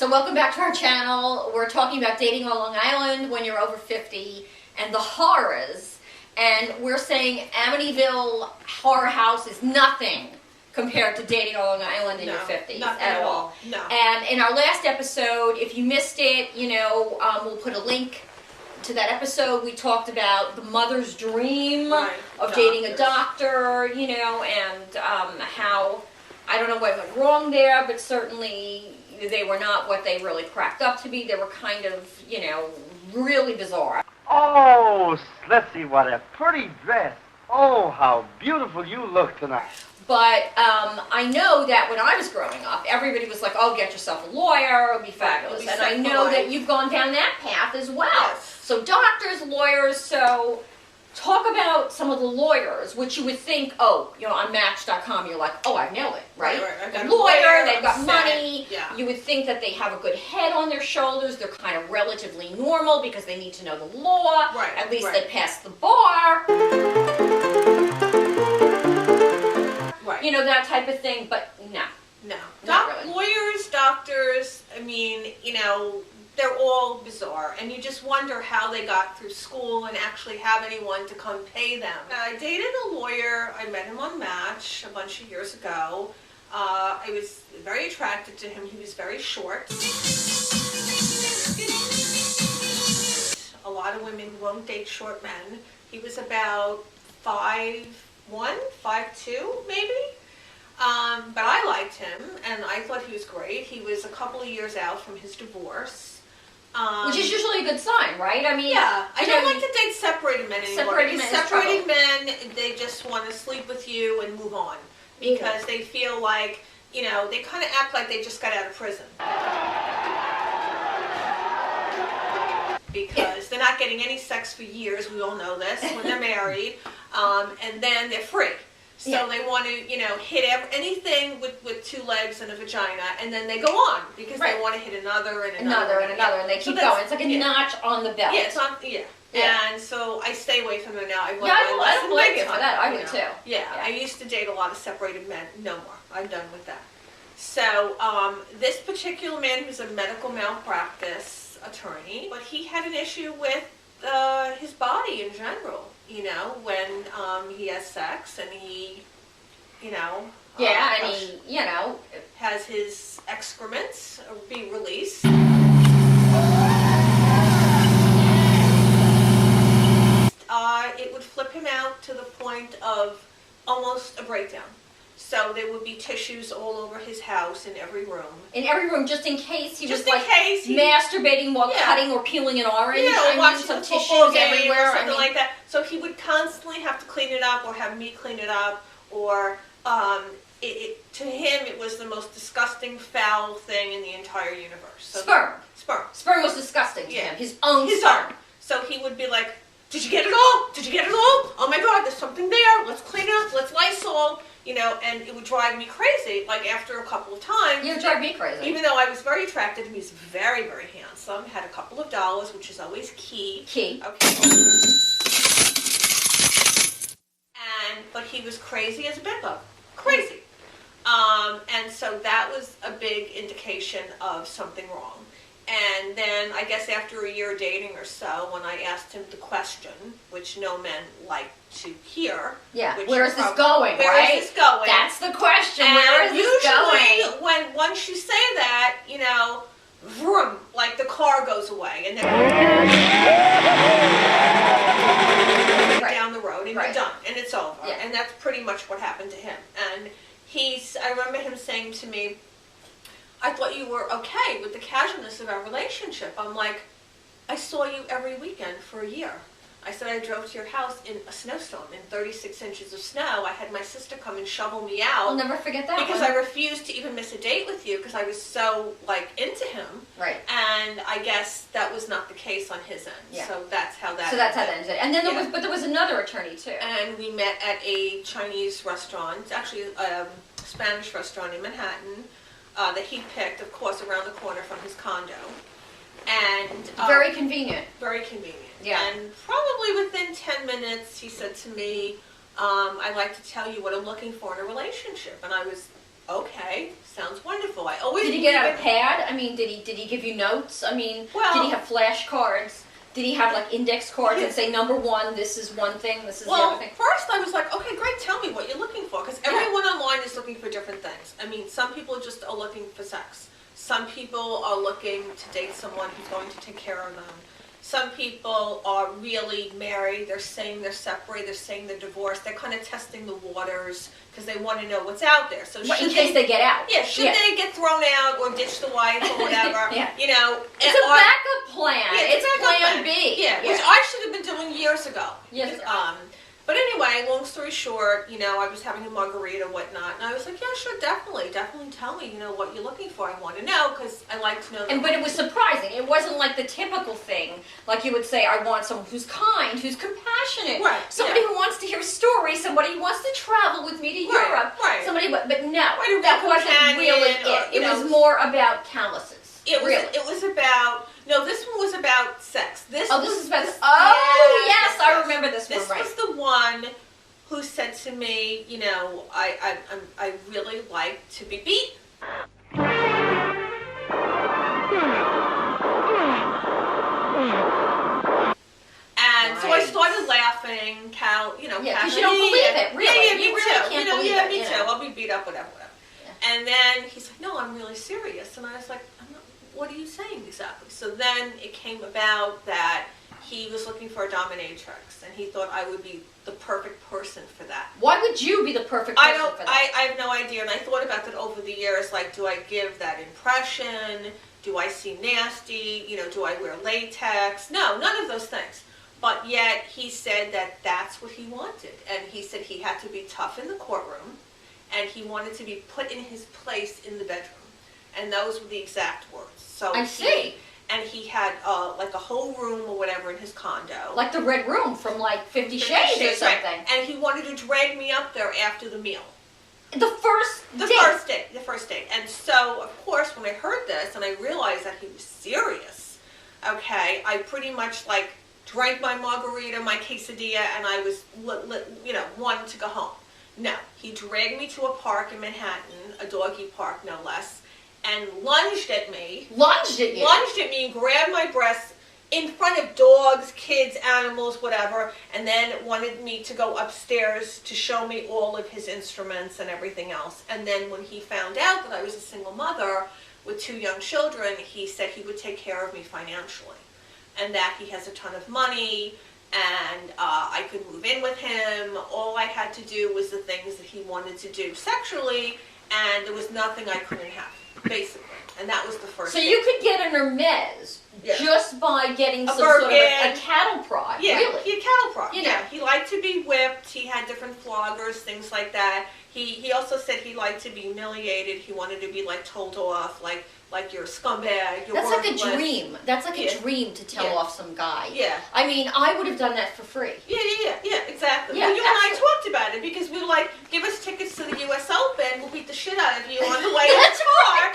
So welcome back to our channel. We're talking about dating on Long Island when you're over 50 and the horrors. And we're saying Amityville Horror House is nothing compared to dating on Long Island in your 50s at all. No. And in our last episode, if you missed it, we'll put a link to that episode. We talked about the mother's dream of dating a doctor, and how, I don't know what went wrong there, but certainly they were not what they really cracked up to be. They were kind of, really bizarre. Oh, let's see, what a pretty dress. Oh, how beautiful you look tonight. But I know that when I was growing up, everybody was like, oh, get yourself a lawyer, it'll be fabulous. And I know that you've gone down that path as well. Yes. So doctors, lawyers, so talk about some of the lawyers, which you would think, on Match.com, you're like, oh, I've nailed it, right? I've got a lawyer, they've got set. money. Yeah. You would think that they have a good head on their shoulders. They're kind of relatively normal because they need to know the law. Right. At least they passed the bar. Right. That type of thing, but no. No. Not really. Lawyers, doctors, they're all bizarre, and you just wonder how they got through school and actually have anyone to come pay them. I dated a lawyer. I met him on Match a bunch of years ago. I was very attracted to him. He was very short. A lot of women won't date short men. He was about 5'1", 5'2", maybe. But I liked him, and I thought he was great. He was a couple of years out from his divorce. Which is usually a good sign, right? I mean, yeah. I don't like to date separated men anymore. Separated men, they just want to sleep with you and move on. Because they feel like, they kind of act like they just got out of prison. Because they're not getting any sex for years, we all know this, when they're married. And then they're free. So they want to, hit anything with two legs and a vagina, and then they go on because they want to hit another and another and they keep going. It's like a notch on the belt. Yeah, it's on. Yeah. And so I stay away from them now. I don't blame you for that. I would too. Yeah, I used to date a lot of separated men. No more. I'm done with that. So this particular man was a medical malpractice attorney, but he had an issue with his body in general. When he has sex and he, he has his excrements be released. It would flip him out to the point of almost a breakdown. So there would be tissues all over his house in every room. In every room, just in case he was masturbating while cutting or peeling an orange. Watching some the tissues game everywhere, or something like that. So he would constantly have to clean it up, or have me clean it up, or to him it was the most disgusting, foul thing in the entire universe. So Sperm was disgusting to him. His own sperm. So he would be like, "Did you get it all? Did you get it all? Oh my God, there's something there. Let's clean it up. Let's Lysol." And it would drive me crazy, like after a couple of times. You would drive me crazy. Even though I was very attracted to him, he's very, very handsome, had a couple of dollars, which is always key. Okay. But he was crazy as a bedbug. Crazy. And so that was a big indication of something wrong. And then, I guess after a year dating or so, when I asked him the question, which no men like to hear. Yeah, where is this going, right? Where is this going? That's the question, where is this going? Usually, once you say that, vroom, like the car goes away, and then down the road, and you're done, and it's over. Yeah. And that's pretty much what happened to him. And I remember him saying to me, "I thought you were okay with the casualness of our relationship." I'm like, "I saw you every weekend for a year." I said, "I drove to your house in a snowstorm, in 36 inches of snow. I had my sister come and shovel me out." I'll never forget that because I refused to even miss a date with you because I was so, into him. Right. And I guess that was not the case on his end. Yeah. So that's how that ended. And then there was another attorney, too. And we met at a Chinese restaurant. It's actually a Spanish restaurant in Manhattan. That he picked, of course, around the corner from his condo. And very convenient. Very convenient. Yeah. And probably within 10 minutes, he said to me, "I'd like to tell you what I'm looking for in a relationship." And I was okay, sounds wonderful. I always Did he get out a pad? I mean, did he give you notes? I mean, did he have flashcards? Did he have like index cards and say, number one, this is one thing, this is the other thing? Well, first I was like, okay, great, tell me what you're looking for. Because everyone online is looking for different things. I mean, some people just are looking for sex. Some people are looking to date someone who's going to take care of them. Some people are really married, they're saying they're separated, they're saying they're divorced, they're kind of testing the waters because they want to know what's out there. So in case they get out. Yeah, should they get thrown out or ditch the wife or whatever, you know. It's a backup plan. Yeah, it's plan B. Yeah, which I should have been doing years ago. Yes. But anyway, long story short, you know, I was having a margarita and whatnot, and I was like, yeah, sure, definitely tell me, you know, what you're looking for. I want to know, because I like to know. But it was surprising. It wasn't like the typical thing, like you would say, I want someone who's kind, who's compassionate, somebody who wants to hear stories, somebody who wants to travel with me to Europe, somebody, but no, that wasn't really it. It was more about calluses. It was about, no, this one was about sex. This is about, yes, I remember this one, right. This was the one who said to me, you know, I really like to be beat. And so I started laughing, you know, because you don't believe it, really. Yeah, me you really can't believe it. Me too. I'll be beat up, whatever. Yeah. And then he's like, no, I'm really serious. And I was like, what are you saying exactly? So then it came about that he was looking for a dominatrix, and he thought I would be the perfect person for that. Why would you be the perfect person for that? I have no idea, and I thought about that over the years, like, do I give that impression? Do I seem nasty? You know, do I wear latex? No, none of those things. But yet he said that that's what he wanted, and he said he had to be tough in the courtroom, and he wanted to be put in his place in the bedroom. And those were the exact words. So I see. And he had like a whole room or whatever in his condo. Like the Red Room from like 50 Shades or something. Right. And he wanted to drag me up there after the meal. The first date. And so, of course, when I heard this and I realized that he was serious, okay, I pretty much like drank my margarita, my quesadilla, and I was, wanted to go home. No, he dragged me to a park in Manhattan, a doggy park no less, and lunged at me. Lunged at you? Lunged at me and grabbed my breasts in front of dogs, kids, animals, whatever, and then wanted me to go upstairs to show me all of his instruments and everything else. And then when he found out that I was a single mother with 2 young children, he said he would take care of me financially, and that he has a ton of money, and I could move in with him. All I had to do was the things that he wanted to do sexually, and there was nothing I couldn't have, basically. And that was the first So you could get an Hermes just by getting some sort of a cattle prod, really? Yeah, cattle prod. He liked to be whipped. He had different floggers, things like that. He also said he liked to be humiliated. He wanted to be like told off, like you're a scumbag, you're That's worthless. like a dream. That's like a dream to tell off some guy. Yeah. I mean, I would have done that for free. Yeah, exactly. Yeah, well, you and I talked about it because we were like, give us tickets to the U.S. Open, we'll beat the shit out of you on the way to the car,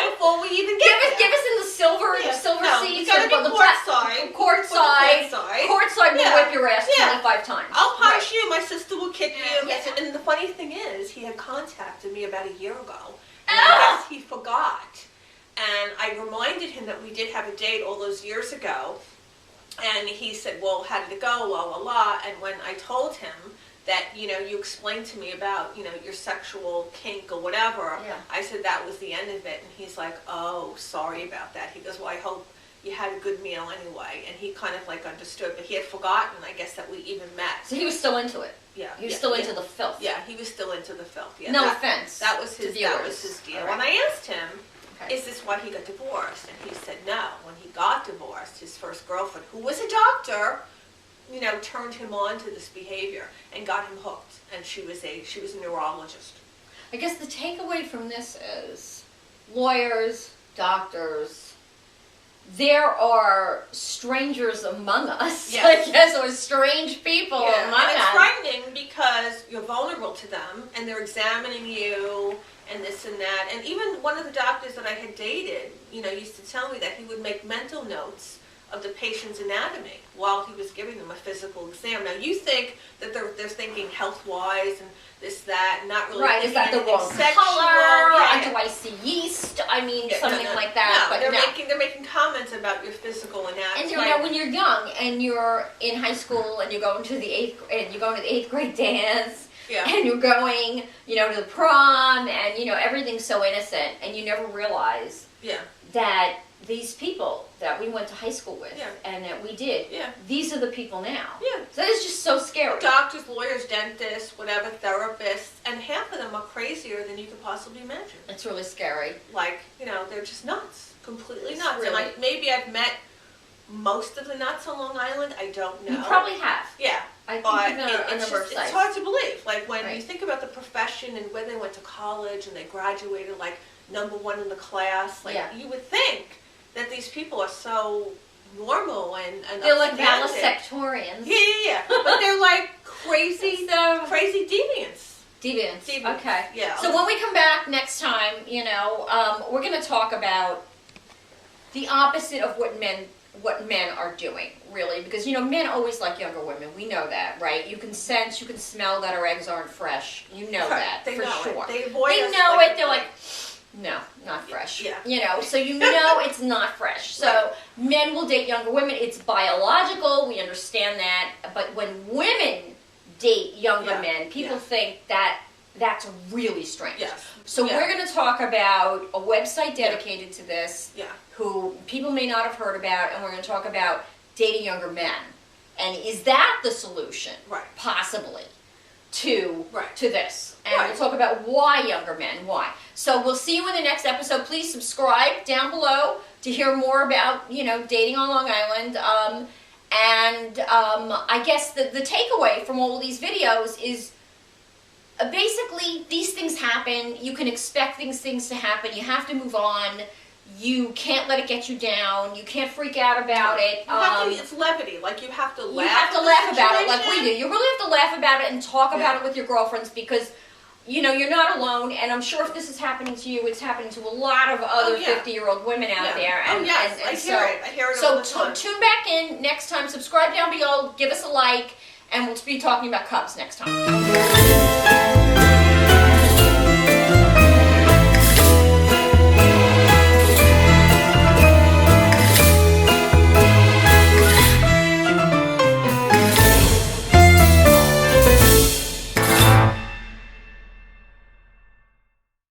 before we even get there. Give us in the silver seats. You gotta be courtside. Courtside will whip your ass 25 times. I'll punish you, my sister will kick you. Yeah. And the funny thing is, he had contacted me about a year ago, and I guess he forgot. And I reminded him that we did have a date all those years ago. And he said, well, how did it go? La, la, la. And when I told him that, you explained to me about, your sexual kink or whatever, I said that was the end of it. And he's like, oh, sorry about that. He goes, well, I hope you had a good meal anyway. And he kind of like understood, but he had forgotten, I guess, that we even met. So he was still into it. Yeah. He was still into the filth. Yeah, he was still into the filth. Yeah, no offense. That was his deal. Right. When I asked him, is this why he got divorced? And he said no. When he got divorced, his first girlfriend, who was a doctor, turned him on to this behavior and got him hooked. And she was a neurologist. I guess the takeaway from this is lawyers, doctors, there are strangers among us, I guess, or strange people among us. And it's frightening because you're vulnerable to them and they're examining you and this and that. And even one of the doctors that I had dated, used to tell me that he would make mental notes of the patient's anatomy while he was giving them a physical exam. Now you think that they're thinking health-wise and this, that, and not really right, is that the wrong sexual. color? Yeah. Do I see yeast? I mean, something like that. No, but they're making comments about your physical anatomy. And you know, when you're young and you're in high school and you're going to the eighth grade dance, and you're going, you know, to the prom, and you know everything's so innocent, and you never realize that these people that we went to high school with and that we did, these are the people now. So that is just so scary. Doctors, lawyers, dentists, whatever, therapists, and half of them are crazier than you could possibly imagine. It's really scary. Like, you know, they're just nuts. Completely It's nuts. really... And maybe I've met most of the nuts on Long Island. I don't know. You probably have. Yeah. I think but a number of sites. It's hard to believe. Like, when you think about the profession and when they went to college and they graduated, like, #1 in the class, like, you would think that these people are so normal and they're like valedictorians. Yeah. But they're like crazy deviants. Deviants. Okay. Yeah. So when we come back next time, you know, we're going to talk about the opposite of what men are doing, really, because you know men always like younger women. We know that, right? You can sense, you can smell that our eggs aren't fresh. You know that for sure. They know it. They're like, no, not fresh. Yeah. You know, so you know it's not fresh. So men will date younger women. It's biological. We understand that. But when women date younger men, people think that that's really strange. Yes. So we're going to talk about a website dedicated to this, who people may not have heard about, and we're going to talk about dating younger men. And is that the solution? Possibly. To this. And we'll talk about why younger men, why. So we'll see you in the next episode. Please subscribe down below to hear more about, you know, dating on Long Island. I guess the takeaway from all of these videos is basically these things happen. You can expect these things to happen. You have to move on. You can't let it get you down. You can't freak out about it. It's levity. Like, you have to laugh. You have to laugh about it like we do. You really have to laugh about it and talk about it with your girlfriends, because, you know, you're not alone. And I'm sure if this is happening to you, it's happening to a lot of other 50-year-old women out there. And, I hear it. I hear it all the time. So tune back in next time. Subscribe down below. Give us a like. And we'll be talking about Cubs next time.